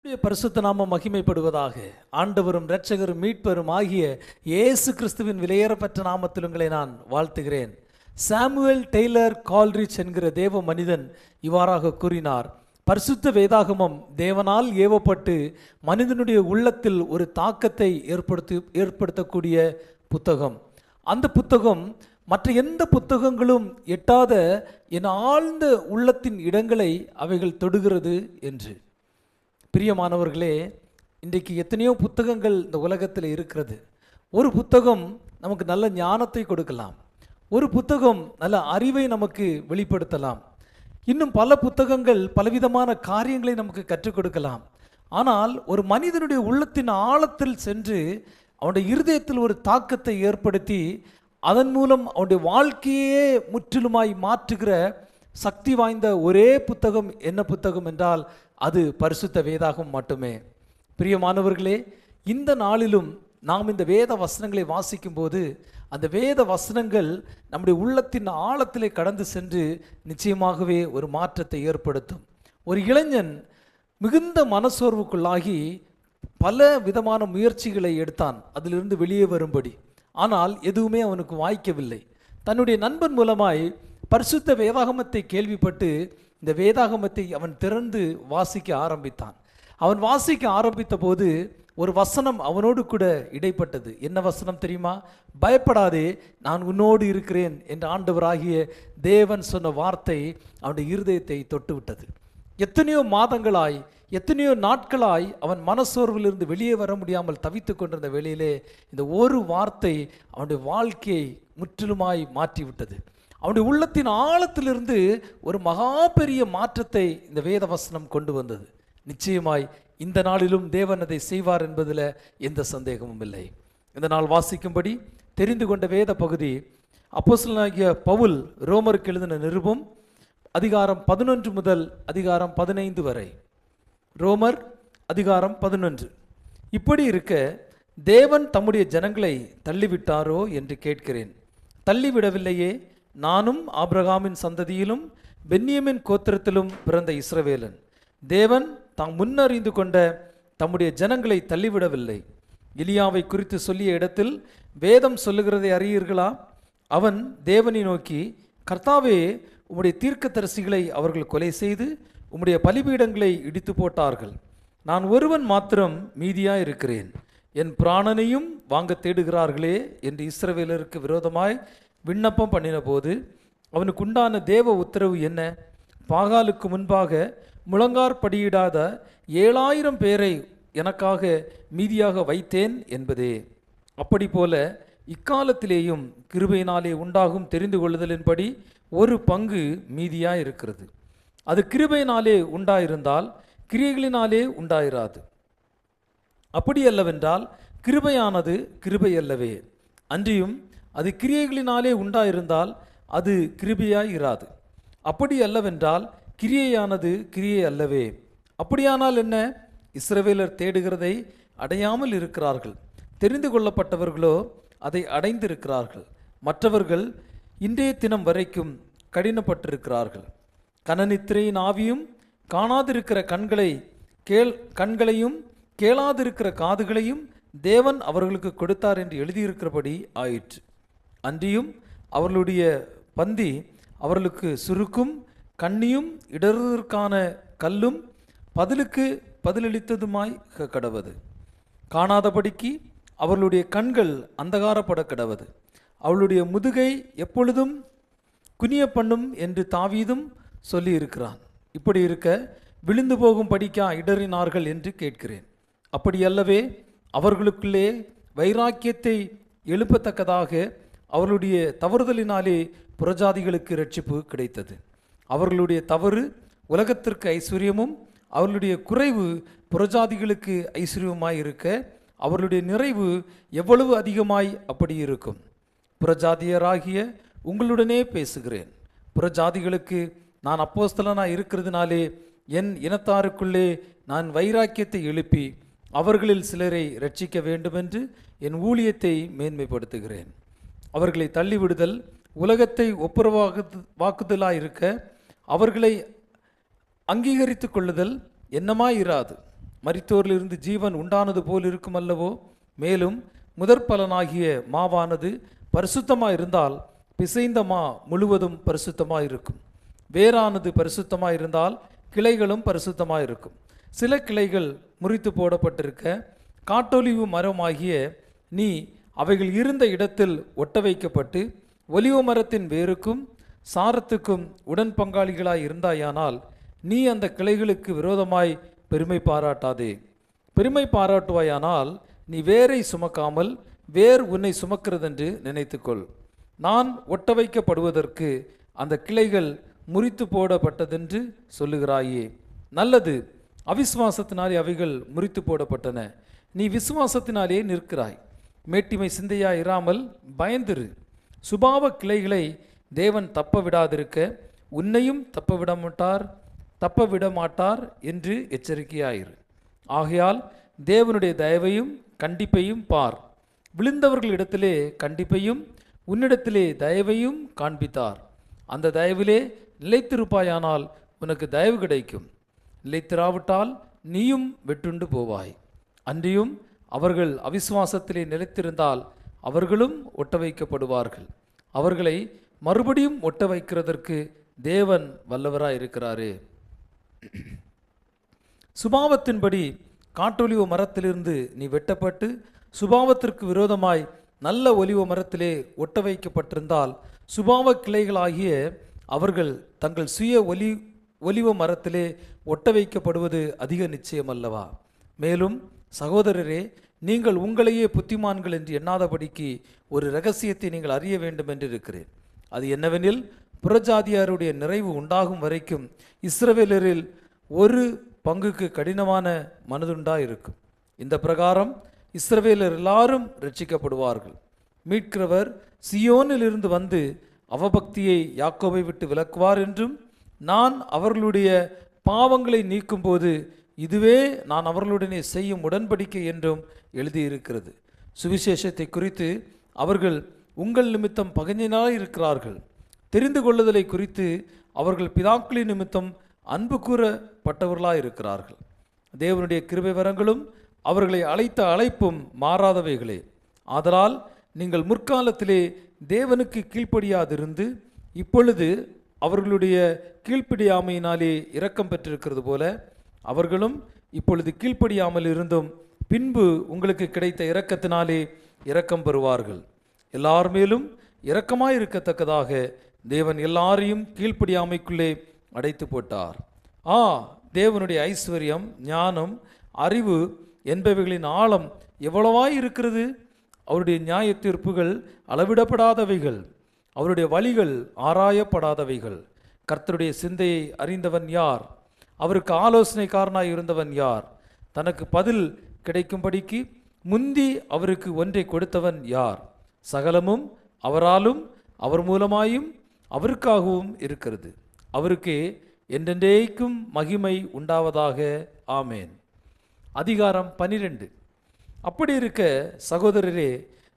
பரிசுத்த நாமம் மகிமைப்படுவதாக. ஆண்டவரும் இரட்சகரும் மீட்பரும் ஆகிய இயேசு கிறிஸ்துவின் விலையேறப்பெற்ற நாமத்தில் உங்களை நான் வாழ்த்துகிறேன். சாமுவேல் டெய்லர் கால்ரிச் என்கிற தேவ மனிதன் இவ்வாறாக கூறினார்: பரிசுத்த வேதாகமம் தேவனால் ஏவப்பட்டு மனிதனுடைய உள்ளத்தில் ஒரு தாக்கத்தை ஏற்படுத்தக்கூடிய புத்தகம். அந்த புத்தகம் மற்ற எந்த புத்தகங்களும் எட்டாத என் ஆழ்ந்த உள்ளத்தின் இடங்களை அவைகள் தொடுகிறது என்று. பிரியமானவர்களே, இன்றைக்கு எத்தனையோ புத்தகங்கள் இந்த உலகத்தில் இருக்கிறது. ஒரு புத்தகம் நமக்கு நல்ல ஞானத்தை கொடுக்கலாம், ஒரு புத்தகம் நல்ல அறிவை நமக்கு வெளிப்படுத்தலாம், இன்னும் பல புத்தகங்கள் பலவிதமான காரியங்களை நமக்கு கற்றுக் கொடுக்கலாம். ஆனால் ஒரு மனிதனுடைய உள்ளத்தின் ஆழத்தில் சென்று அவனுடைய இருதயத்தில் ஒரு தாக்கத்தை ஏற்படுத்தி அதன் மூலம் அவனுடைய வாழ்க்கையே முற்றிலுமாய் மாற்றுகிற சக்தி வாய்ந்த ஒரே புத்தகம் என்ன புத்தகம் என்றால் அது பரிசுத்த வேதாகமம் மட்டுமே. பிரியமானவர்களே, இந்த நாளிலும் நாம் இந்த வேத வசனங்களை வாசிக்கும் போது அந்த வேத வசனங்கள் நம்முடைய உள்ளத்தின் ஆழத்திலே கடந்து சென்று நிச்சயமாகவே ஒரு மாற்றத்தை ஏற்படுத்தும். ஒரு இளைஞன் மிகுந்த மனசோர்வுக்குள்ளாகி பல விதமான முயற்சிகளை எடுத்தான் அதிலிருந்து வெளியே வரும்படி. ஆனால் எதுவுமே அவனுக்கு வாய்க்கவில்லை. தன்னுடைய நண்பன் மூலமாய் பரிசுத்த வேதாகமத்தை கேள்விப்பட்டு இந்த வேதாகமத்தை அவன் திறந்து வாசிக்க ஆரம்பித்தான். அவன் வாசிக்க ஆரம்பித்த போது ஒரு வசனம் அவனோடு கூட இடைப்பட்டது. என்ன வசனம் தெரியுமா? பயப்படாதே, நான் உன்னோடு இருக்கிறேன் என்று ஆண்டவராகிய தேவன் சொன்ன வார்த்தை அவனுடைய இருதயத்தை தொட்டு விட்டது. எத்தனையோ மாதங்களாய், எத்தனையோ நாட்களாய் அவன் மனசோர்விலிருந்து வெளியே வர முடியாமல் தவித்து கொண்டிருந்த வேளையிலே இந்த ஒரு வார்த்தை அவனுடைய வாழ்க்கையை முற்றிலுமாய் மாற்றிவிட்டது. அவனுடைய உள்ளத்தின் ஆழத்திலிருந்து ஒரு மகா பெரிய மாற்றத்தை இந்த வேத வசனம் கொண்டு வந்தது. நிச்சயமாய் இந்த நாளிலும் தேவன் அதை செய்வார் என்பதில் எந்த சந்தேகமும் இல்லை. இந்த நாள் வாசிக்கும்படி தெரிந்து கொண்ட வேத பகுதி அப்போஸ்தலனாகிய பவுல் ரோமருக்கு எழுதின நிருபம் அதிகாரம் 11 முதல் அதிகாரம் 15 வரை. ரோமர் அதிகாரம் 11. இப்படி இருக்க தேவன் தம்முடைய ஜனங்களை தள்ளிவிட்டாரோ என்று கேட்கிறேன். தள்ளிவிடவில்லையே, நானும் ஆபிரகாமின் சந்ததியிலும் பென்யமின் கோத்திரத்திலும் பிறந்த இஸ்ரவேலன். தேவன் தாம் முன்னறிந்து கொண்ட தம்முடைய ஜனங்களை தள்ளிவிடவில்லை. எலியாவை குறித்து சொல்லிய இடத்தில் வேதம் சொல்லுகிறதை அறியீர்களா? அவன் தேவனை நோக்கி, கர்த்தாவே, உம்முடைய தீர்க்கதரிசிகளை அவர்கள் கொலை செய்து உம்முடைய பலிபீடங்களை இடித்து போட்டார்கள். நான் ஒருவன் மாத்திரம் மீதியாய் இருக்கிறேன். என் பிராணனையும் வாங்க தேடுகிறார்களே என்று இஸ்ரவேலருக்கு விரோதமாய் விண்ணப்பம் பண்ணின போது அவனுக்கு உண்டான தேவ உத்தரவு என்ன? பாகாலுக்கு முன்பாக முழங்கார்படியிடாத 7000 பேரை எனக்காக மீதியாக வைத்தேன் என்பதே. அப்படி போல இக்காலத்திலேயும் கிருபையினாலே உண்டாகும் தெரிந்து கொள்ளுதலின்படி ஒரு பங்கு மீதியாய் இருக்கிறது. அது கிருபையினாலே உண்டாயிருந்தால் கிரியைகளினாலே உண்டாயிராது. அப்படி அல்லவென்றால் கிருபையானது கிருபை அல்லவே. அன்றியும் அது கிரியைகளினாலே உண்டாயிருந்தால் அது கிருபையாய் இராது. அப்படி அல்லவென்றால் கிரியையானது கிரியை அல்லவே. அப்படியானால் என்ன? இஸ்ரவேலர் தேடுகிறதை அடையாமல் இருக்கிறார்கள், தெரிந்து கொள்ளப்பட்டவர்களோ அதை அடைந்திருக்கிறார்கள். மற்றவர்கள் இன்றைய தினம் வரைக்கும் கடினப்பட்டிருக்கிறார்கள். கனநித்திரையின் ஆவியும் காணாதிருக்கிற கண்களையும் கேளாதிருக்கிற காதுகளையும் தேவன் அவர்களுக்கு கொடுத்தார் என்று எழுதியிருக்கிறபடி ஆயிற்று. அன்றியும் அவர்களுடைய பந்தி அவர்களுக்கு சுருக்கும் கண்ணியும் இடறுவதற்கான கல்லும் பதிலுக்கு பதிலளித்ததுமாய் கடவது. காணாதபடிக்கு அவர்களுடைய கண்கள் அந்தகாரப்பட கடவது. அவளுடைய முதுகை எப்பொழுதும் குனிய பண்ணும் என்று தாவீதும் சொல்லி இருக்கிறான். இப்படி இருக்க விழுந்து போகும் படிக்கா இடறினார்கள் என்று கேட்கிறேன். அப்படி அல்லவே, அவர்களுக்குள்ளே வைராக்கியத்தை எழுப்பத்தக்கதாக அவர்களுடைய தவறுதலினாலே புறஜாதிகளுக்கு இரட்சிப்பு கிடைத்தது. அவர்களுடைய தவறு உலகத்திற்கு ஐஸ்வர்யமும் அவர்களுடைய குறைவு புறஜாதிகளுக்கு ஐஸ்வர்யமாய் இருக்க அவர்களுடைய நிறைவு எவ்வளவு அதிகமாய் அப்படி இருக்கும். புறஜாதியராகிய உங்களுடனே பேசுகிறேன். புறஜாதிகளுக்கு நான் அப்போஸ்தலனாய் இருக்கிறதுனாலே என் இனத்தாருக்குள்ளே நான் வைராக்கியத்தை எழுப்பி அவர்களில் சிலரை இரட்சிக்க வேண்டுமென்று என் ஊழியத்தை மேன்மைப்படுத்துகிறேன். அவர்களை தள்ளிவிடுதல் உலகத்தை ஒப்புரவாக்குதலாயிருக்க அவர்களை அங்கீகரித்து கொள்ளுதல் என்னமாயிராது. மரித்தோரிலிருந்து ஜீவன் உண்டானது போல் இருக்கும் அல்லவோ? மேலும் முதற்பலனாகிய மாவானது பரிசுத்தமாக இருந்தால் பிசைந்த மா முழுவதும் பரிசுத்தமாக இருக்கும். வேரானது பரிசுத்தமாக இருந்தால் கிளைகளும் பரிசுத்தமாக இருக்கும். சில கிளைகள் முறித்து போடப்பட்டிருக்க காட்டொலிவு மரமாகிய நீ அவைகள் இருந்த இடத்தில் ஒட்ட வைக்கப்பட்டு ஒலிவ மரத்தின் வேருக்கும் சாரத்துக்கும் உடன் பங்காளிகளாய் இருந்தாயானால் நீ அந்த கிளைகளுக்கு விரோதமாய் பெருமை பாராட்டாதே. பெருமை பாராட்டுவாயானால் நீ வேரை சுமக்காமல் வேர் உன்னை சுமக்கிறதென்று நினைத்துக்கொள். நான் ஒட்ட வைக்கப்படுவதற்கு அந்த கிளைகள் முறித்து போடப்பட்டதென்று சொல்லுகிறாயே. நல்லது, அவிசுவாசத்தினாலே அவைகள் முறித்து போடப்பட்டன. நீ விசுவாசத்தினாலே நிற்கிறாய். மேட்டிமை சிந்தையா இராமல் பயந்திரு. சுபாவ கிளைகளை தேவன் தப்ப விடாதிருக்க உன்னையும் தப்ப விட மாட்டார் என்று எச்சரிக்கையாயிரு. ஆகையால் தேவனுடைய தயவையும் கண்டிப்பையும் பார். விழுந்தவர்களிடத்திலே கண்டிப்பையும் உன்னிடத்திலே தயவையும் காண்பித்தார். அந்த தயவிலே நிலைத்திருப்பாயானால் உனக்கு தயவு கிடைக்கும். நிலைத்திராவிட்டால் நீயும் வெட்டுண்டு போவாய். அன்றியும் அவர்கள் அவிசுவாசத்திலே நிலைத்திருந்தால் அவர்களும் ஒட்ட வைக்கப்படுவார்கள். அவர்களை மறுபடியும் ஒட்ட வைக்கிறதற்கு தேவன் வல்லவராய் இருக்கிறாரே. சுபாவத்தின்படி காட்டொலிவ மரத்திலிருந்து நீ வெட்டப்பட்டு சுபாவத்திற்கு விரோதமாய் நல்ல ஒலிவ மரத்திலே ஒட்ட வைக்கப்பட்டிருந்தால் சுபாவ கிளைகளாகிய அவர்கள் தங்கள் சுய ஒலிவ மரத்திலே ஒட்ட வைக்கப்படுவது அதிக நிச்சயமல்லவா? மேலும் சகோதரரே, நீங்கள் உங்களையே புத்திமான்கள் என்று எண்ணாதபடிக்கு ஒரு இரகசியத்தை நீங்கள் அறிய வேண்டும் என்று இருக்கிறேன். அது என்னவெனில், புறஜாதியாருடைய நிறைவு உண்டாகும் வரைக்கும் இஸ்ரவேலரில் ஒரு பங்குக்கு கடினமான மனதுண்டாயிருக்கும். இந்த பிரகாரம் இஸ்ரவேலர் எல்லாரும் ரட்சிக்கப்படுவார்கள். மீட்கிறவர் சியோனில் இருந்து வந்து அவபக்தியை யாக்கோபை விட்டு விலக்குவார் என்றும், நான் அவர்களுடைய பாவங்களை நீக்கும்போது இதுவே நான் அவர்களுடனே செய்யும் உடன்படிக்கை என்றும் எழுதியிருக்கிறது. சுவிசேஷத்தை குறித்து அவர்கள் உங்கள் நிமித்தம் பகைஞனாய் இருக்கிறார்கள். தெரிந்து கொள்ளுதலை குறித்து அவர்கள் பிதாக்களின் நிமித்தம் அன்பு கூறப்பட்டவர்களாய் இருக்கிறார்கள். தேவனுடைய கிருபை வரங்களும் அவர்களை அழைத்த அழைப்பும் மாறாதவைகளே. ஆதலால் நீங்கள் முற்காலத்திலே தேவனுக்கு கீழ்ப்படியாதிருந்து இப்பொழுது அவர்களுடைய கீழ்ப்படியாமையினாலே இரக்கம் பெற்றிருக்கிறது போல அவர்களும் இப்பொழுது கீழ்ப்படியாமல் இருந்தும் பின்பு உங்களுக்கு கிடைத்த இரக்கத்தினாலே இரக்கம் பெறுவார்கள். எல்லார் மேலும் இரக்கமாயிருக்கத்தக்கதாக தேவன் எல்லாரையும் கீழ்ப்படியாமைக்குள்ளே அடைத்து போட்டார். தேவனுடைய ஐஸ்வர்யம், ஞானம், அறிவு என்பவைகளின் ஆழம் எவ்வளவாய் இருக்கிறது! அவருடைய நியாய தீர்ப்புகள் அளவிடப்படாதவைகள், அவருடைய வழிகள் ஆராயப்படாதவைகள். கர்த்தருடைய சிந்தையை அறிந்தவன் யார்? அவருக்கு ஆலோசனைக்காரனாய் இருந்தவன் யார்? தனக்கு பதில் கிடைக்கும்படிக்கு முந்தி அவருக்கு ஒன்றை கொடுத்தவன் யார்? சகலமும் அவராலும் அவர் மூலமாயும் அவருக்காகவும் இருக்கிறது. அவருக்கே என்றென்றைக்கும் மகிமை உண்டாவதாக. ஆமேன். அதிகாரம் 12. அப்படி இருக்க சகோதரரே,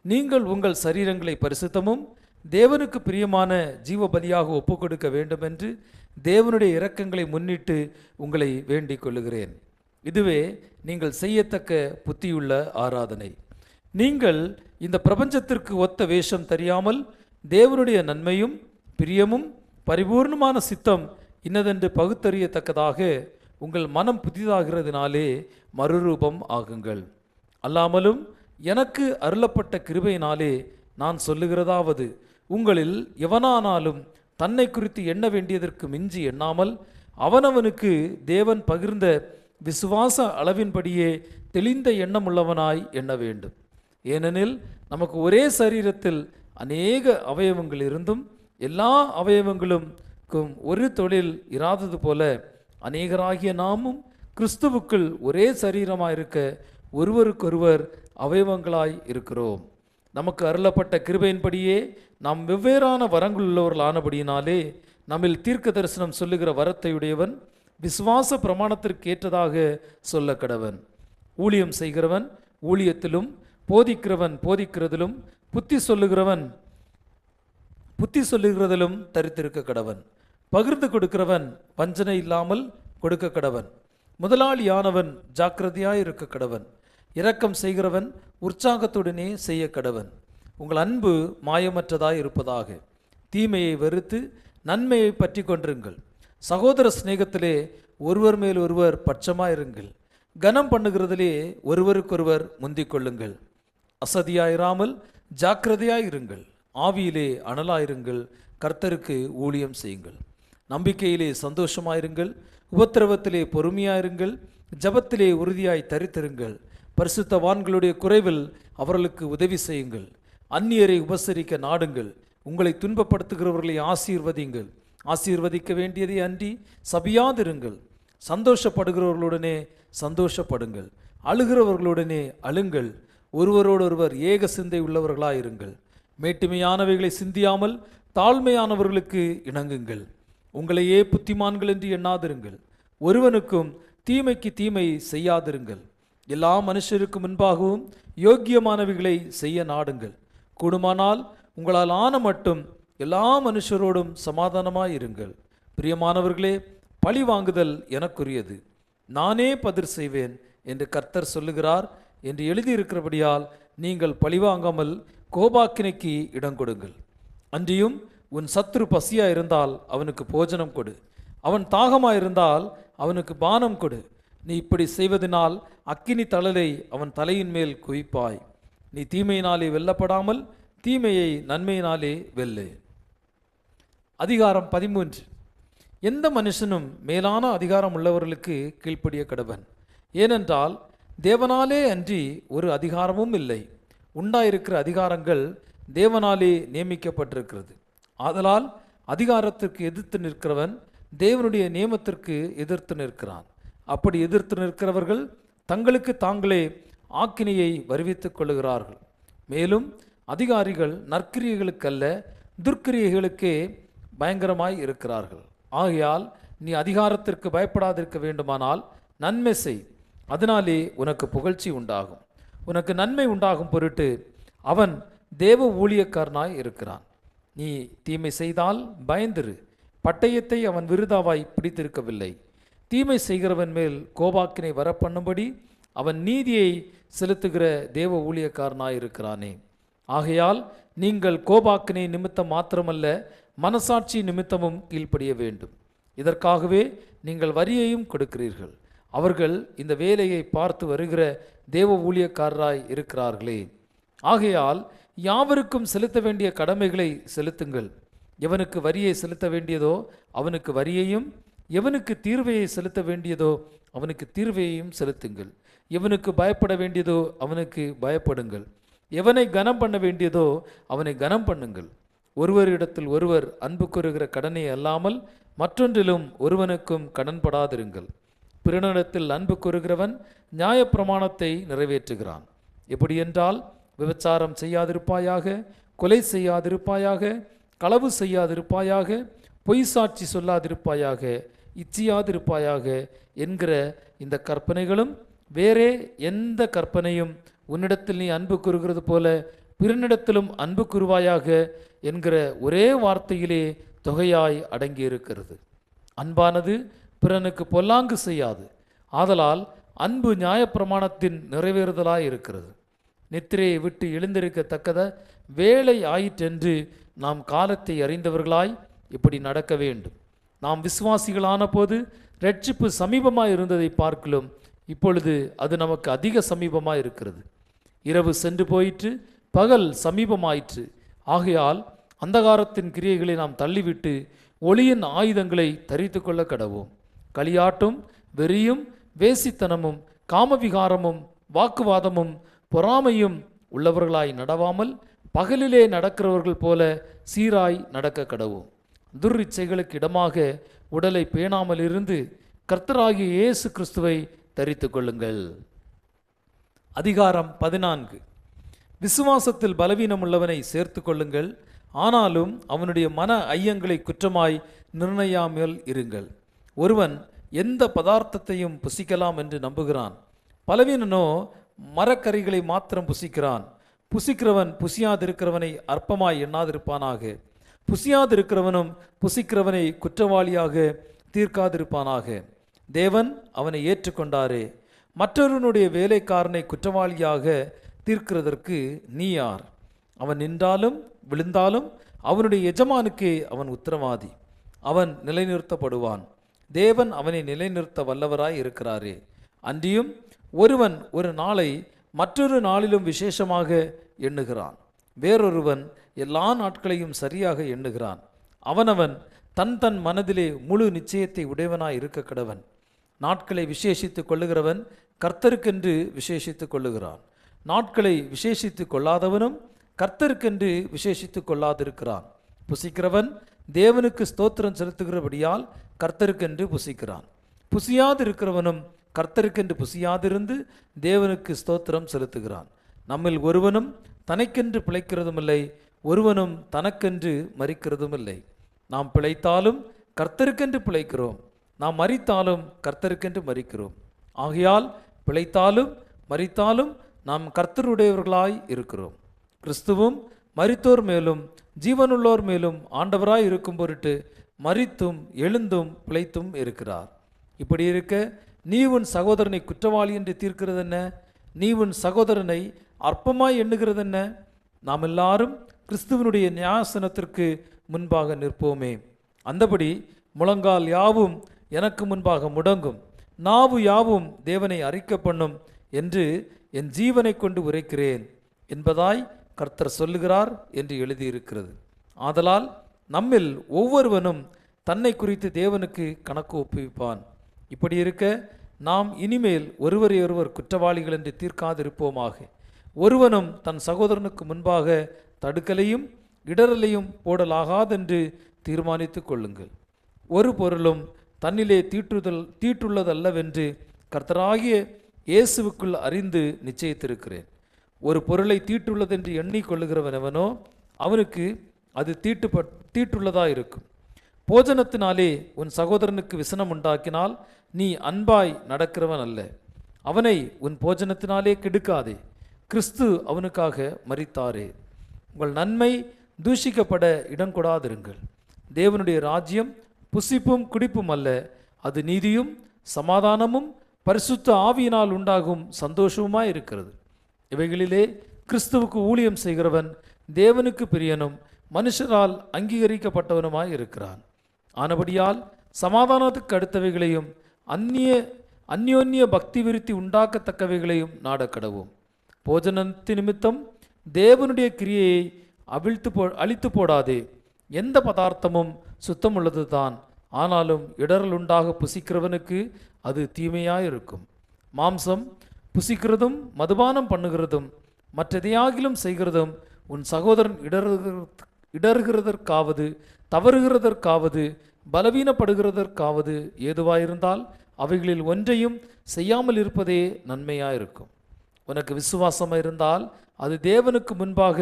நீங்கள் உங்கள் சரீரங்களை பரிசுத்தமும் தேவனுக்கு பிரியமான ஜீவ பலியாக ஒப்பு கொடுக்க வேண்டும் என்று தேவனுடைய இரக்கங்களை முன்னிட்டு உங்களை வேண்டிக் கொள்ளுகிறேன். இதுவே நீங்கள் செய்யத்தக்க புத்தியுள்ள ஆராதனை. நீங்கள் இந்த பிரபஞ்சத்திற்கு ஒத்த வேஷம் தெரியாமல் தேவனுடைய நன்மையும் பிரியமும் பரிபூர்ணமான சித்தம் இன்னதென்று பகுத்தறியத்தக்கதாக உங்கள் மனம் புதிதாகிறதுனாலே மறுரூபம் ஆகுங்கள். அல்லாமலும் எனக்கு அருளப்பட்ட கிருபையினாலே நான் சொல்லுகிறதாவது, உங்களில் எவனானாலும் தன்னை குறித்து எண்ண வேண்டியதற்கு மிஞ்சி எண்ணாமல் அவனவனுக்கு தேவன் பகிர்ந்த விசுவாச அளவின்படியே தெளிந்த எண்ணம் உள்ளவனாய் எண்ண வேண்டும். ஏனெனில் நமக்கு ஒரே சரீரத்தில் அநேக அவயவங்கள் இருந்தும் எல்லா அவயவங்களுக்கும் ஒரு தொழில் இராதது போல அநேகராகிய நாமும் கிறிஸ்துவுக்குள் ஒரே சரீரமாயிருக்க ஒருவருக்கொருவர் அவயவங்களாய் இருக்கிறோம். நமக்கு அருளப்பட்ட கிருபையின்படியே நாம் வெவ்வேறான வரங்கள் உள்ளவர்கள் ஆனபடியினாலே நம்மில் தீர்க்க தரிசனம் சொல்லுகிற வரத்தையுடையவன் விசுவாச பிரமாணத்திற்கு ஏற்றதாக சொல்ல கடவன். ஊழியம் செய்கிறவன் ஊழியத்திலும், போதிக்கிறவன் போதிக்கிறதிலும், புத்தி சொல்லுகிறதிலும் தரித்திருக்க கடவன். பகிர்ந்து கொடுக்கிறவன் வஞ்சனை இல்லாமல் கொடுக்க கடவன். முதலாளியானவன் ஜாக்கிரதையாயிருக்க கடவன். இரக்கம் செய்கிறவன் உற்சாகத்துடனே செய்ய கடவன். உங்கள் அன்பு மாயமற்றதாய் இருப்பதாக. தீமையை வெறுத்து நன்மையை பற்றி கொண்டிருங்கள். சகோதர சிநேகத்திலே ஒருவர் மேல் ஒருவர் பட்சமாயிருங்கள். கனம் பண்ணுகிறதிலே ஒருவருக்கொருவர் முந்திக் கொள்ளுங்கள். அசதியாயிராமல் ஜாக்கிரதையாயிருங்கள். ஆவியிலே அனலாயிருங்கள். கர்த்தருக்கு ஊழியம் செய்யுங்கள். நம்பிக்கையிலே சந்தோஷமாயிருங்கள். உபத்திரவத்திலே பொறுமையாயிருங்கள். ஜபத்திலே உறுதியாய் தரித்திருங்கள். பரிசுத்தவான்களுடைய குறைவில் அவர்களுக்கு உதவி செய்யுங்கள். அந்நியரை உபசரிக்க நாடுங்கள். உங்களை துன்பப்படுத்துகிறவர்களை ஆசீர்வதிங்கள். ஆசீர்வதிக்க வேண்டியதை அன்றி சபியாதிருங்கள். சந்தோஷப்படுகிறவர்களுடனே சந்தோஷப்படுங்கள். அழுகிறவர்களுடனே அழுங்கள். ஒருவரோடொருவர் ஏக சிந்தை உள்ளவர்களாயிருங்கள். மேட்டுமையானவைகளை சிந்தியாமல் தாழ்மையானவர்களுக்கு இணங்குங்கள். உங்களையே புத்திமான்கள் என்று எண்ணாதிருங்கள். ஒருவனுக்கும் தீமைக்கு தீமை செய்யாதிருங்கள். எல்லா மனுஷருக்கு முன்பாகவும் யோக்கியமானவைகளை செய்ய நாடுங்கள். கூடுமானால் உங்களால் ஆன மட்டும் எல்லா மனுஷரோடும் சமாதானமாயிருங்கள். பிரியமானவர்களே, பழி வாங்குதல் எனக்குரியது, நானே பதிர் செய்வேன் என்று கர்த்தர் சொல்லுகிறார் என்று எழுதியிருக்கிறபடியால் நீங்கள் பழிவாங்காமல் கோபாக்கினைக்கு இடம் கொடுங்கள். அன்றியும் உன் சத்துரு பசியாயிருந்தால் அவனுக்கு போஜனம் கொடு. அவன் தாகமாயிருந்தால் அவனுக்கு பானம் கொடு. நீ இப்படி செய்வதனால் அக்கினி தழலை அவன் தலையின் மேல் குவிப்பாய். நீ தீமையினாலே வெல்லப்படாமல் தீமையை நன்மையினாலே வெல்லு. அதிகாரம் 13. எந்த மனுஷனும் மேலான அதிகாரம் உள்ளவர்களுக்கு கீழ்ப்படிய கடவன். ஏனென்றால் தேவனாலே அன்றி ஒரு அதிகாரமும் இல்லை. உண்டாயிருக்கிற அதிகாரங்கள் தேவனாலே நியமிக்கப்பட்டிருக்கிறது. ஆதலால் அதிகாரத்திற்கு எதிர்த்து நிற்கிறவன் தேவனுடைய நியமத்திற்கு எதிர்த்து நிற்கிறான். அப்படி எதிர்த்து நிற்கிறவர்கள் தங்களுக்கு தாங்களே ஆக்கினையை வருவித்துக் கொள்ளுகிறார்கள். மேலும் அதிகாரிகள் நற்கிரியைகளுக்கல்ல துர்க்கிரியைகளுக்கே பயங்கரமாய் இருக்கிறார்கள். ஆகையால் நீ அதிகாரத்திற்கு பயப்படாதிருக்க வேண்டுமானால் நன்மை செய், அதனாலே உனக்கு புகழ்ச்சி உண்டாகும். உனக்கு நன்மை உண்டாகும் பொருட்டு அவன் தேவ ஊழியக்காரனாய் இருக்கிறான். நீ தீமை செய்தால் பயந்திரு, பட்டயத்தை அவன் விருதாவாய் பிடித்திருக்கவில்லை. தீமை செய்கிறவன் மேல் கோபாக்கினை வரப்பண்ணும்படி அவன் நீதியை செலுத்துகிற தேவ ஊழியக்காரனாய் இருக்கிறானே. ஆகையால் நீங்கள் கோபாக்கினை நிமித்தம் மாத்திரமல்ல, மனசாட்சி நிமித்தமும் கீழ்ப்படிய வேண்டும். இதற்காகவே நீங்கள் வரியையும் கொடுக்கிறீர்கள். அவர்கள் இந்த வேலையை பார்த்து வருகிற தேவ ஊழியக்காரராய் இருக்கிறார்களே. ஆகையால் யாவருக்கும் செலுத்த வேண்டிய கடமைகளை செலுத்துங்கள். எவனுக்கு வரியை செலுத்த வேண்டியதோ அவனுக்கு வரியையும், எவனுக்கு தீர்வையை செலுத்த வேண்டியதோ அவனுக்கு தீர்வையையும் செலுத்துங்கள். எவனுக்கு பயப்பட வேண்டியதோ அவனுக்கு பயப்படுங்கள். எவனை கனம் பண்ண வேண்டியதோ அவனை கனம் பண்ணுங்கள். ஒருவரிடத்தில் ஒருவர் அன்பு கூறுகிற கடனை அல்லாமல் மற்றொன்றிலும் ஒருவனுக்கும் கடன்படாதிருங்கள். பிறனிடத்தில் அன்பு கூறுகிறவன் நியாயப்பிரமாணத்தை நிறைவேற்றுகிறான். எப்படி என்றால், விபச்சாரம் செய்யாதிருப்பாயாக, கொலை செய்யாதிருப்பாயாக, களவு செய்யாதிருப்பாயாக, பொய் சாட்சி சொல்லாதிருப்பாயாக, இச்சியாதிருப்பாயாக என்கிற இந்த கற்பனைகளும் வேறே எந்த கற்பனையும் உன்னிடத்தில் நீ அன்பு கூறுகிறது போல பிறனிடத்திலும் அன்பு கூறுவாயாக என்கிற ஒரே வார்த்தையிலே தொகையாய் அடங்கியிருக்கிறது. அன்பானது பிறனுக்கு பொல்லாங்கு செய்யாது. ஆதலால் அன்பு நியாயப்பிரமாணத்தின் நிறைவேறுதலாய் இருக்கிறது. நித்திரையை விட்டு எழுந்திருக்கத்தக்கத வேலை ஆயிற்றென்று நாம் காலத்தை அறிந்தவர்களாய் இப்படி நடக்க வேண்டும். நாம் விசுவாசிகளான போது இரட்சிப்பு சமீபமாய் இருந்ததை பார்க்கலாம். இப்பொழுது அது நமக்கு அதிக சமீபமாய் இருக்கிறது. இரவு சென்று போயிற்று, பகல் சமீபமாயிற்று. ஆகையால் அந்தகாரத்தின் கிரியைகளை நாம் தள்ளிவிட்டு ஒளியின் ஆயுதங்களை தரித்து கொள்ள கடவோம். களியாட்டும் வெறியும் வேசித்தனமும் காமவிகாரமும் வாக்குவாதமும் பொறாமையும் உள்ளவர்களாய் நடவாமல் பகலிலே நடக்கிறவர்கள் போல சீராய் நடக்க கடவோம். துர்ரிச்சைகளுக்கு இடமாக உடலை பேணாமல் இருந்து கர்த்தராகிய இயேசு கிறிஸ்துவை தரித்து கொள்ளுங்கள். அதிகாரம் 14. விசுவாசத்தில் பலவீனம் உள்ளவனை சேர்த்து கொள்ளுங்கள். ஆனாலும் அவனுடைய மன ஐயங்களை குற்றமாய் நிர்ணயாமல் இருங்கள். ஒருவன் எந்த பதார்த்தத்தையும் புசிக்கலாம் என்று நம்புகிறான். பலவீனனோ மரக்கறிகளை மாத்திரம் புசிக்கிறான். புசிக்கிறவன் புசியாதிருக்கிறவனை அற்பமாய் எண்ணாதிருப்பானாக. புசியாதிருக்கிறவனும் புசிக்கிறவனை குற்றவாளியாக தீர்க்காதிருப்பானாக. தேவன் அவனை ஏற்றுக்கொண்டாரே. மற்றொருவனுடைய வேலைக்காரனை குற்றவாளியாக தீர்க்கிறதற்கு நீ யார்? அவன் நின்றாலும் விழுந்தாலும் அவனுடைய எஜமானுக்கே அவன் உத்தரவாதி. அவன் நிலைநிறுத்தப்படுவான். தேவன் அவனை நிலைநிறுத்த வல்லவராய் இருக்கிறாரே. அன்றியும் ஒருவன் ஒரு நாளை மற்றொரு நாளிலும் விசேஷமாக எண்ணுகிறான், வேறொருவன் எல்லா நாட்களையும் சரியாக எண்ணுகிறான். அவனவன் தன் தன் மனதிலே முழு நிச்சயத்தை உடையவனாய் இருக்க கடவன். நாட்களை விசேஷித்துக் கொள்ளுகிறவன் கர்த்தருக்கென்று விசேஷித்துக் கொள்ளுகிறான். நாட்களை விசேஷித்துக் கொள்ளாதவனும் கர்த்தருக்கென்று விசேஷித்துக் கொள்ளாதிருக்கிறான். புசிக்கிறவன் தேவனுக்கு ஸ்தோத்திரம் செலுத்துகிறபடியால் கர்த்தருக்கென்று புசிக்கிறான். புசியாதிருக்கிறவனும் கர்த்தருக்கென்று புசியாதிருந்து தேவனுக்கு ஸ்தோத்திரம் செலுத்துகிறான். நம்மில் ஒருவனும் தனக்கென்று பிழைக்கிறதுமில்லை, ஒருவனும் தனக்கென்று மரிக்கிறதுமில்லை. நாம் பிழைத்தாலும் கர்த்தருக்கென்று பிழைக்கிறோம், நாம் மரித்தாலும் கர்த்தருக்கென்று மரிக்கிறோம். ஆகையால் பிழைத்தாலும் மரித்தாலும் நாம் கர்த்தருடையவர்களாய் இருக்கிறோம். கிறிஸ்துவும் மரித்தோர் மேலும் ஜீவனுள்ளோர் மேலும் ஆண்டவராய் இருக்கும் பொருட்டு மரித்தும் எழுந்தும் பிழைத்தும் இருக்கிறார். இப்படி இருக்க நீ உன் சகோதரனை குற்றவாளி என்று தீர்க்கிறது என்ன? நீ உன் சகோதரனை அற்பமாய் எண்ணுகிறது என்ன? நாம் எல்லாரும் கிறிஸ்துவனுடைய நியாயாசனத்திற்கு முன்பாக நிற்போமே. அந்தபடி முழங்கால் யாவும் எனக்கு முன்பாக முடங்கும், நாவு யாவும் தேவனை அறிக்கை பண்ணும் என்று என் ஜீவனை கொண்டு உரைக்கிறேன் என்பதாய் கர்த்தர் சொல்லுகிறார் என்று எழுதியிருக்கிறது. ஆதலால் நம்மில் ஒவ்வொருவனும் தன்னை குறித்து தேவனுக்கு கணக்கு ஒப்புவிப்பான். இப்படி இருக்க நாம் இனிமேல் ஒருவரையொருவர் குற்றவாளிகள் என்று தீர்க்காதிருப்போமாக. ஒருவனும் தன் சகோதரனுக்கு முன்பாக தடுக்கலையும் இடரலையும் போடலாகாதென்று தீர்மானித்து கொள்ளுங்கள். ஒரு பொருளும் தன்னிலே தீட்டுள்ளதல்லவென்று கர்த்தராகிய இயேசுவுக்குள் அறிந்து நிச்சயித்திருக்கிறேன். ஒரு பொருளை தீட்டுள்ளதென்று எண்ணிக்கொள்ளுகிறவனவனோ அவனுக்கு அது தீட்டுள்ளதாயிருக்கும். போஜனத்தினாலே உன் சகோதரனுக்கு விசனம் உண்டாக்கினால் நீ அன்பாய் நடக்கிறவன் அல்ல. அவனை உன் போஜனத்தினாலே கெடுக்காதே. கிறிஸ்து அவனுக்காக மரித்தாரே. உங்கள் நன்மை தூஷிக்கப்பட இடம் கொடாதிருங்கள். தேவனுடைய ராஜ்யம் புசிப்பும் குடிப்பும் அல்ல, அது நீதியும் சமாதானமும் பரிசுத்த ஆவியினால் உண்டாகும் சந்தோஷவுமாய் இருக்கிறது. இவைகளிலே கிறிஸ்துவுக்கு ஊழியம் செய்கிறவன் தேவனுக்கு பிரியனும் மனுஷரால் அங்கீகரிக்கப்பட்டவனுமாய் இருக்கிறான். ஆனபடியால் சமாதானத்துக்கு அடுத்தவைகளையும் அந்யோன்ய பக்தி விருத்தி உண்டாக்கத்தக்கவைகளையும் நாடக்கடவும். போஜனத்து நிமித்தம் தேவனுடைய கிரியையை அழித்து போடாதே. எந்த பதார்த்தமும் சுத்தமுள்ளது தான், ஆனாலும் இடரல் உண்டாக புசிக்கிறவனுக்கு அது தீமையாயிருக்கும். மாம்சம் புசிக்கிறதும் மதுபானம் பண்ணுகிறதும் மற்றெதையாகிலும் செய்கிறதும் உன் சகோதரன் இடறுகிறதற்காவது தவறுகிறதற்காவது பலவீனப்படுகிறதற்காவது ஏதுவாயிருந்தால் அவைகளில் ஒன்றையும் செய்யாமல் இருப்பதே நன்மையாயிருக்கும். உனக்கு விசுவாசம் இருந்தால் அது தேவனுக்கு முன்பாக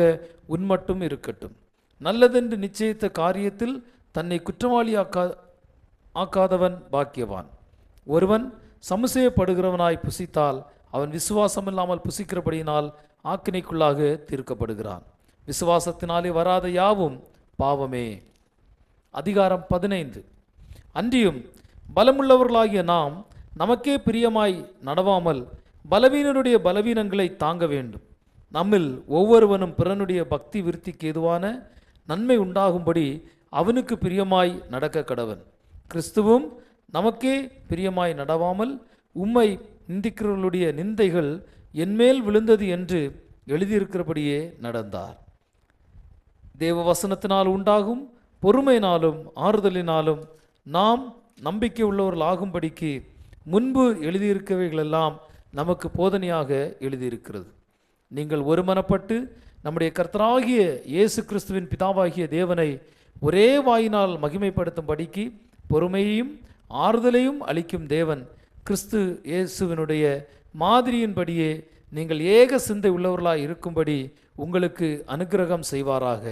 உன்மட்டும் இருக்கட்டும். நல்லதென்று நிச்சயித்த காரியத்தில் தன்னை குற்றவாளி ஆக்காதவன் பாக்கியவான். ஒருவன் சமுசயப்படுகிறவனாய் புசித்தால் அவன் விசுவாசம் இல்லாமல் புசிக்கிறபடியினால் ஆக்கினைக்குள்ளாக தீர்க்கப்படுகிறான். விசுவாசத்தினாலே வராத யாவும் பாவமே. அதிகாரம் 15. அன்றியும் பலமுள்ளவர்களாகிய நாம் நமக்கே பிரியமாய் நடவாமல் பலவீனருடைய பலவீனங்களை தாங்க வேண்டும். நம்மில் ஒவ்வொருவனும் பிறனுடைய பக்தி விருத்திக்கு ஏதுவான நன்மை உண்டாகும்படி அவனுக்கு பிரியமாய் நடக்க கடவன். கிறிஸ்துவும் நமக்கே பிரியமாய் நடவாமல் உம்மை நிந்திக்கிறவர்களுடைய நிந்தைகள் என்மேல் விழுந்தது என்று எழுதியிருக்கிறபடியே நடந்தார். தேவ வசனத்தினால் உண்டாகும் பொறுமையினாலும் ஆறுதலினாலும் நாம் நம்பிக்கை உள்ளவர்கள் ஆகும்படிக்கு முன்பு எழுதியிருக்கவைகளெல்லாம் நமக்கு போதனையாக எழுதியிருக்கிறது. நீங்கள் ஒருமனப்பட்டு நம்முடைய கர்த்தராகிய இயேசு கிறிஸ்துவின் பிதாவாகிய தேவனை ஒரே வாயினால் மகிமைப்படுத்தும்படிக்கு பொறுமையையும் ஆறுதலையும் அளிக்கும் தேவன் கிறிஸ்து இயேசுவினுடைய மாதிரியின்படியே நீங்கள் ஏக சிந்தை உள்ளவர்களாய் இருக்கும்படி உங்களுக்கு அனுக்கிரகம் செய்வாராக.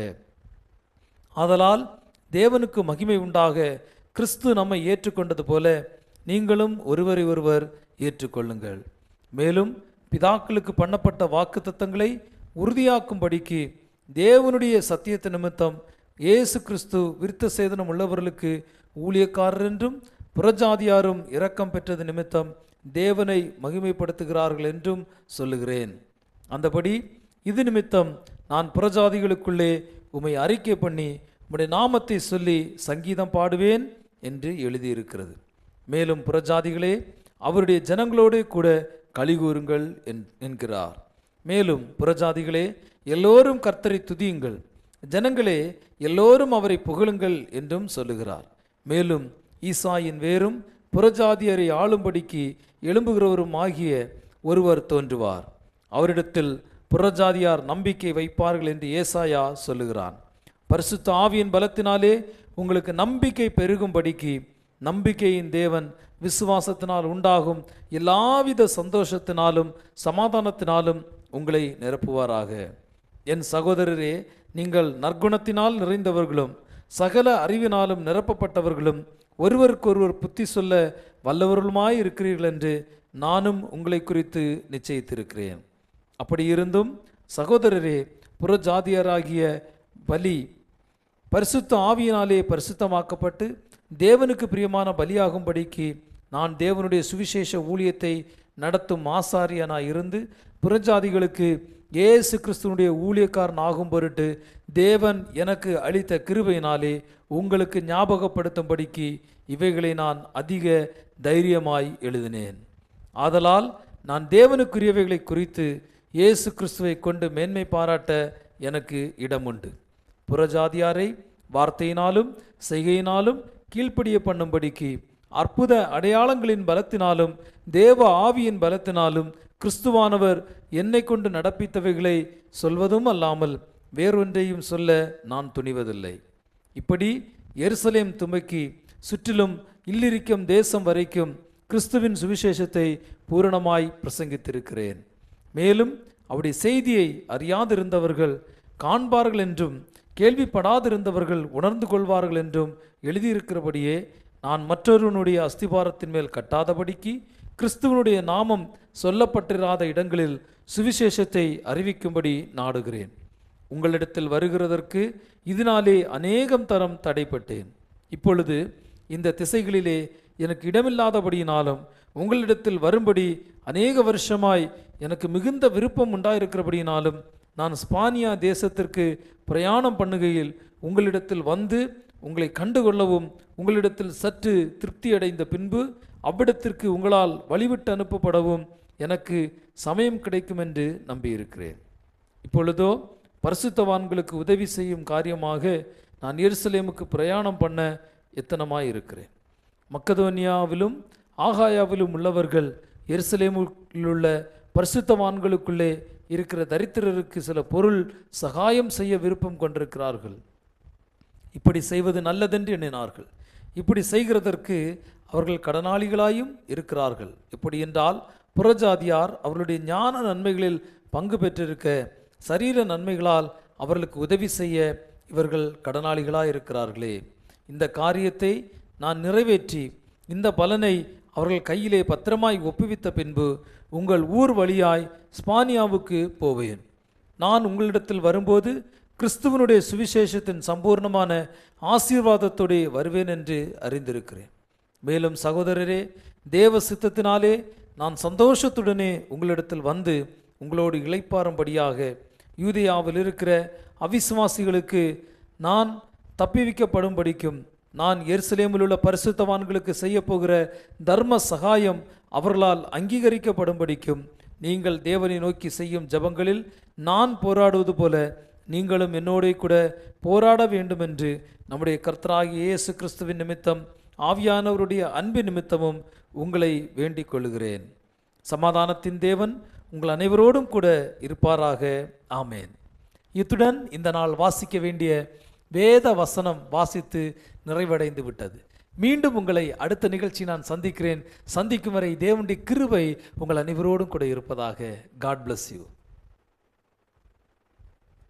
ஆதலால் தேவனுக்கு மகிமை உண்டாக கிறிஸ்து நம்மை ஏற்றுக்கொண்டது போல நீங்களும் ஒருவரை ஒருவர் ஏற்றுக்கொள்ளுங்கள். மேலும் பிதாக்களுக்கு பண்ணப்பட்ட வாக்குத்தத்தங்களை உறுதியாக்கும்படிக்கு தேவனுடைய சத்தியத்து நிமித்தம் இயேசு கிறிஸ்து விருத்த சேதனம் உள்ளவர்களுக்கு ஊழியக்காரர் என்றும் புறஜாதியாரும் இரக்கம் பெற்றது நிமித்தம் தேவனை மகிமைப்படுத்துகிறார்கள் என்றும் சொல்லுகிறேன். அந்தபடி இது நிமித்தம் நான் புறஜாதிகளுக்குள்ளே உம்மை அறிக்கை பண்ணி உம்முடைய நாமத்தை சொல்லி சங்கீதம் பாடுவேன் என்று எழுதியிருக்கிறது. மேலும் புறஜாதிகளே, அவருடைய ஜனங்களோடு கூட களிகூறுங்கள் என்கிறார். மேலும் புறஜாதிகளே, எல்லோரும் கர்த்தரை துதியுங்கள், ஜனங்களே எல்லோரும் அவரை புகழுங்கள் என்றும் சொல்லுகிறார். மேலும் ஈசாயின் வேரும் புறஜாதியரை ஆளும்படிக்கு எழும்புகிறவரும் ஆகிய ஒருவர் தோன்றுவார், அவரிடத்தில் புறஜாதியார் நம்பிக்கை வைப்பார்கள் என்று ஏசாயா சொல்லுகிறான். பரிசுத்த ஆவியின் பலத்தினாலே உங்களுக்கு நம்பிக்கை பெருகும்படிக்கு நம்பிக்கையின் தேவன் விசுவாசத்தினால் உண்டாகும் எல்லாவித சந்தோஷத்தினாலும் சமாதானத்தினாலும் உங்களை நிரப்புவாராக. என் சகோதரரே, நீங்கள் நற்குணத்தினால் நிறைந்தவர்களும் சகல அறிவினாலும் நிரப்பப்பட்டவர்களும் ஒருவருக்கொருவர் புத்தி சொல்ல வல்லவர்களுமாய் இருக்கிறீர்கள் என்று நானும் உங்களை குறித்து நிச்சயித்திருக்கிறேன். அப்படி இருந்தும் சகோதரரே, புறஜாதியராகிய பலி பரிசுத்த ஆவியினாலே பரிசுத்தமாக்கப்பட்டு தேவனுக்கு பிரியமான பலியாகும்படிக்கு நான் தேவனுடைய சுவிசேஷ ஊழியத்தை நடத்தும் ஆசாரியனாய் இருந்து புறஜாதிகளுக்கு இயேசு கிறிஸ்துவனுடைய ஊழியக்காரன் ஆகும் பொருட்டு தேவன் எனக்கு அளித்த கிருபையினாலே உங்களுக்கு ஞாபகப்படுத்தும்படிக்கு இவைகளை நான் அதிக தைரியமாய் எழுதினேன். ஆதலால் நான் தேவனுக்குரியவைகளை குறித்து இயேசு கிறிஸ்துவை கொண்டு மேன்மை பாராட்ட எனக்கு இடமுண்டு. புறஜாதியாரை வார்த்தையினாலும் செய்கையினாலும் கீழ்ப்படிய பண்ணும்படிக்கு அற்புத அடையாளங்களின் பலத்தினாலும் தேவ ஆவியின் பலத்தினாலும் கிறிஸ்துவானவர் என்னை கொண்டு நடப்பித்தவைகளை சொல்வதும் அல்லாமல் வேறொன்றையும் சொல்ல நான் துணிவதில்லை. இப்படி எருசலேம் துவக்கி சுற்றிலும் இல்லிரிக்கும் தேசம் வரைக்கும் கிறிஸ்துவின் சுவிசேஷத்தை பூரணமாய் பிரசங்கித்திருக்கிறேன். மேலும் அவருடைய செய்தியை அறியாதிருந்தவர்கள் காண்பார்கள் என்றும் கேள்விப்படாதிருந்தவர்கள் உணர்ந்து கொள்வார்கள் என்றும் எழுதியிருக்கிறபடியே நான் மற்றொருவனுடைய அஸ்திபாரத்தின் மேல் கட்டாதபடிக்கு கிறிஸ்துவனுடைய நாமம் சொல்லப்பட்டிராத இடங்களில் சுவிசேஷத்தை அறிவிக்கும்படி நாடுகிறேன். உங்களிடத்தில் வருகிறதற்கு இதனாலே அநேகம் தரம் தடைப்பட்டேன். இப்பொழுது இந்த திசைகளிலே எனக்கு இடமில்லாதபடியினாலும் உங்களிடத்தில் வரும்படி அநேக வருஷமாய் எனக்கு மிகுந்த விருப்பம் உண்டாயிருக்கிறபடியினாலும் நான் ஸ்பானியா தேசத்திற்கு பிரயாணம் பண்ணுகையில் உங்களிடத்தில் வந்து உங்களை கண்டுகொள்ளவும் உங்களிடத்தில் சற்று திருப்தியடைந்த பின்பு அவ்விடத்திற்கு உங்களால் வழிவிட்டு அனுப்பப்படவும் எனக்கு சமயம் கிடைக்கும் என்று நம்பியிருக்கிறேன். இப்பொழுதோ பரிசுத்தவான்களுக்கு உதவி செய்யும் காரியமாக நான் எருசலேமுக்கு பிரயாணம் பண்ண எத்தனமாயிருக்கிறேன். மக்கதோனியாவிலும் ஆகாயாவிலும் உள்ளவர்கள் எருசலேமுள்ள பரிசுத்தவான்களுக்குள்ளே இருக்கிற தரித்திரருக்கு சில பொருள் சகாயம் செய்ய விருப்பம் கொண்டிருக்கிறார்கள். இப்படி செய்வது நல்லதென்று எண்ணினார்கள். இப்படி செய்கிறதற்கு அவர்கள் கடனாளிகளாயும் இருக்கிறார்கள். இப்படி என்றால் புறஜாதியார் அவர்களுடைய ஞான நன்மைகளில் பங்கு பெற்றிருக்க சரீர நன்மைகளால் அவர்களுக்கு உதவி செய்ய இவர்கள் கடனாளிகளாக இருக்கிறார்களே. இந்த காரியத்தை நான் நிறைவேற்றி இந்த பலனை அவர்கள் கையிலே பத்திரமாய் ஒப்புவித்த பின்பு உங்கள் ஊர் வழியாய் ஸ்பானியாவுக்கு போவேன். நான் உங்களிடத்தில் வரும்போது கிறிஸ்துவனுடைய சுவிசேஷத்தின் சம்பூர்ணமான ஆசீர்வாதத்தோடு வருவேன் என்று அறிந்திருக்கிறேன். மேலும் சகோதரரே, தேவ சித்தத்தினாலே நான் சந்தோஷத்துடனே உங்களிடத்தில் வந்து உங்களோடு இளைப்பாறும்படியாக யூதேயாவில் இருக்கிற அவிசுவாசிகளுக்கு நான் தப்பிவிக்கப்படும்படிக்கும் நான் எருசலேமில் உள்ள பரிசுத்தவான்களுக்கு செய்ய போகிற தர்ம சகாயம் அவர்களால் அங்கீகரிக்கப்படும்படிக்கும் நீங்கள் தேவனை நோக்கி செய்யும் ஜெபங்களில் நான் போராடுவது போல நீங்களும் என்னோட கூட போராட வேண்டும் என்று நம்முடைய கர்த்தராகிய இயேசு கிறிஸ்துவின் நிமித்தம் ஆவியானவருடைய அன்பின் நிமித்தமும் உங்களை வேண்டிக் கொள்கிறேன். சமாதானத்தின் தேவன் உங்கள் அனைவரோடும் கூட இருப்பாராக. ஆமேன். இத்துடன் இந்த நாள் வாசிக்க வேண்டிய வேத வசனம் வாசித்து நிறைவடைந்து விட்டது. மீண்டும் உங்களை அடுத்த நிகழ்ச்சி நான் சந்திக்கிறேன். சந்திக்கும் வரை தேவனுடைய கிருபை உங்கள் அனைவரோடும் கூட இருப்பதாக. God bless you.